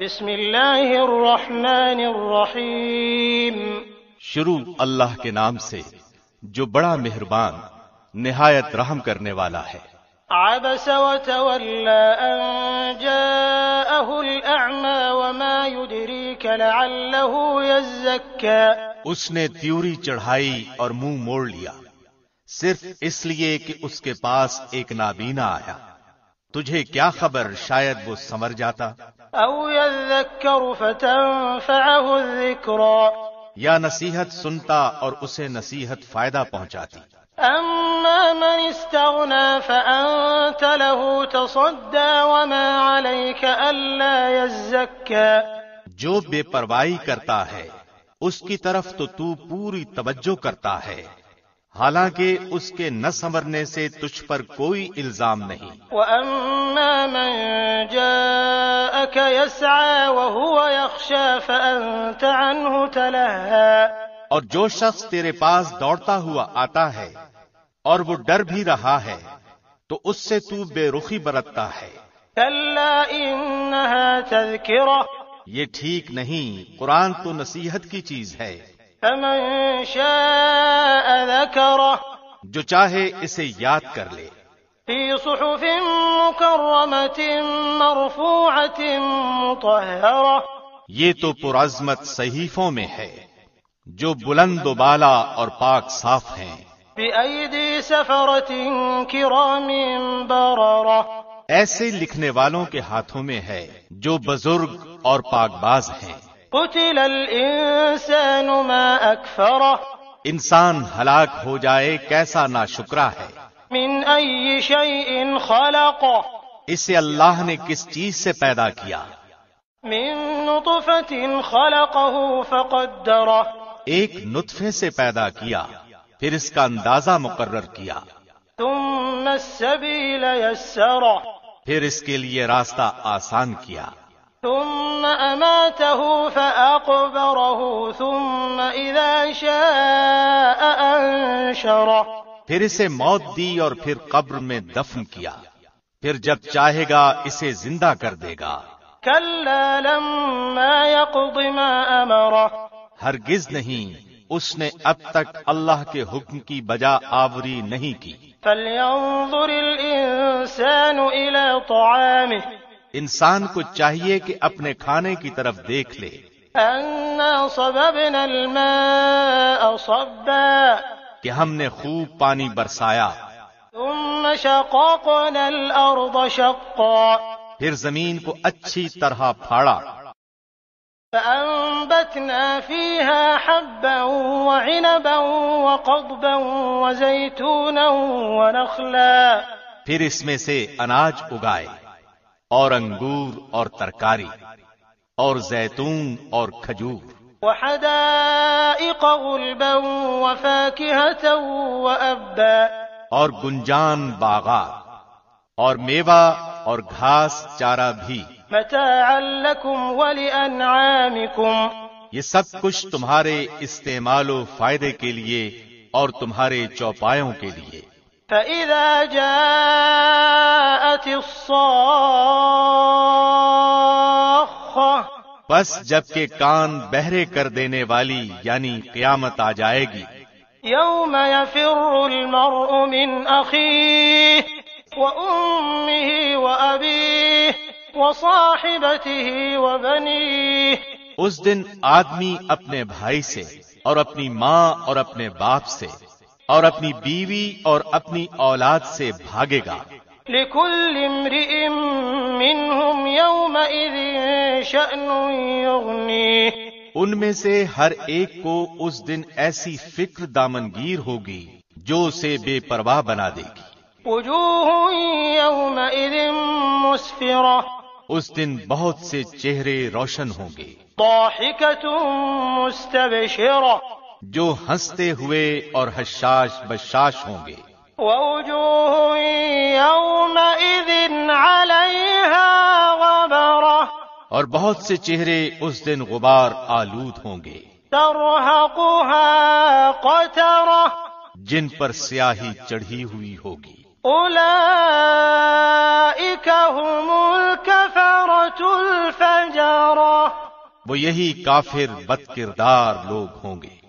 بسم اللہ الرحمن الرحیم۔ شروع اللہ کے نام سے جو بڑا مہربان نہایت رحم کرنے والا ہے۔ عبس وتولى ان جاءه الأعمى وما يدريك لعله يزكى۔ اس نے تیوری چڑھائی اور منہ موڑ لیا صرف اس لیے کہ اس کے پاس ایک نابینا آیا۔ تجھے کیا خبر شاید وہ سنور جاتا، او يذكر فتنفعه الذكرى، یا نصیحت سنتا اور اسے نصیحت فائدہ پہنچاتی۔ اما من استغنى فانت له تصدى وما عليك الا يزكى۔ جو بے پرواہی کرتا ہے اس کی طرف تو پوری توجہ کرتا ہے، حالانکہ اس کے نہ سنورنے سے تجھ پر کوئی الزام نہیں۔ وَأَمَّا مَن جَاءَكَ يَسْعَى وَهُوَ يَخْشَى فَأَنتَ عَنْهُ تَلَهَّى۔ اور جو شخص تیرے پاس دوڑتا ہوا آتا ہے اور وہ ڈر بھی رہا ہے تو اس سے تو بے رخی برتتا ہے۔ كَلَّا إِنَّهَا تَذْكِرَةٌ، یہ ٹھیک نہیں، قرآن تو نصیحت کی چیز ہے۔ فَمَن شَاءَ ذَكَرَهُ، جو چاہے اسے یاد کر لے۔ فِي صُحُفٍ مُّكَرَّمَةٍ مَّرْفُوعَةٍ مُّطَهَّرَةٍ، یہ تو پرعظمت صحیفوں میں ہے جو بلند و بالا اور پاک صاف ہیں۔ بِأَيْدِي سَفَرَةٍ كِرَامٍ بَرَرَةٍ، ایسے لکھنے والوں کے ہاتھوں میں ہے جو بزرگ اور پاک باز ہیں۔ قتل الانسان ما اکفرہ، انسان ہلاک ہو جائے کیسا ناشکرا ہے۔ من ای شیء خلقہ، اسے اللہ نے کس چیز سے پیدا کیا؟ من نطفۃ خلقہ فقدرہ، ایک نطفے سے پیدا کیا پھر اس کا اندازہ مقرر کیا، ثم السبیل یسرہ، پھر اس کے لیے راستہ آسان کیا، ثم اماتہ فاقبرہ ثم اذا شاء انشرہ، پھر اسے موت دی اور پھر قبر میں دفن کیا، پھر جب چاہے گا اسے زندہ کر دے گا۔ کلا لما یقض ما امرہ، ہرگز نہیں، اس نے اب تک اللہ کے حکم کی بجا آوری نہیں کی۔ فلینظر الانسان الی طعامہ، انسان کو چاہیے کہ اپنے کھانے کی طرف دیکھ لے۔ انا صببنا الماء صبا، کہ ہم نے خوب پانی برسایا، ثم شققنا الارض شقا، پھر زمین کو اچھی طرح پھاڑا، فأنبتنا فيها حبا وعنبا وقضبا وزيتونا ونخلا، پھر اس میں سے اناج اگائے اور انگور اور ترکاری اور زیتون اور کھجور، وحدائق غلبا وفاكهة وأبا، اور گنجان باغات اور میوہ اور گھاس چارہ بھی، متاعا لكم ولأنعامكم، یہ سب کچھ تمہارے استعمال و فائدے کے لیے اور تمہارے چوپایوں کے لیے۔ فَإِذَا جَاءَتِ الصَّاخَّةُ، بس جب کہ کان بہرے کر دینے والی یعنی قیامت آ جائے گی، يَوْمَ يَفِرُّ الْمَرْءُ مِنْ أَخِيهِ وَأُمِّهِ وَأَبِيهِ وَصَاحِبَتِهِ وَبَنِيهِ، اس دن آدمی اپنے بھائی سے اور اپنی ماں اور اپنے باپ سے اور اپنی بیوی اور اپنی اولاد سے بھاگے گا۔ لِكُلِّ امْرِئٍ مِّنْهُمْ يَوْمَئِذٍ شَأْنٌ يُغْنِيهِ، ان میں سے ہر ایک کو اس دن ایسی فکر دامنگیر ہوگی جو اسے بے پرواہ بنا دے گی۔ وجوہ یومئذ مسفرہ، اس دن بہت سے چہرے روشن ہوں گے، ضاحکۃ مستبشرہ، جو ہنستے ہوئے اور حشاش بشاش ہوں گے۔ ووجوہ یومئذ علیہا غبرہ، اور بہت سے چہرے اس دن غبار آلود ہوں گے، ترہقها قترہ، جن پر سیاہی چڑھی ہوئی ہوگی۔ اولئک هم الکفرۃ الفجرة وہ یہی کافر بد کردار لوگ ہوں گے۔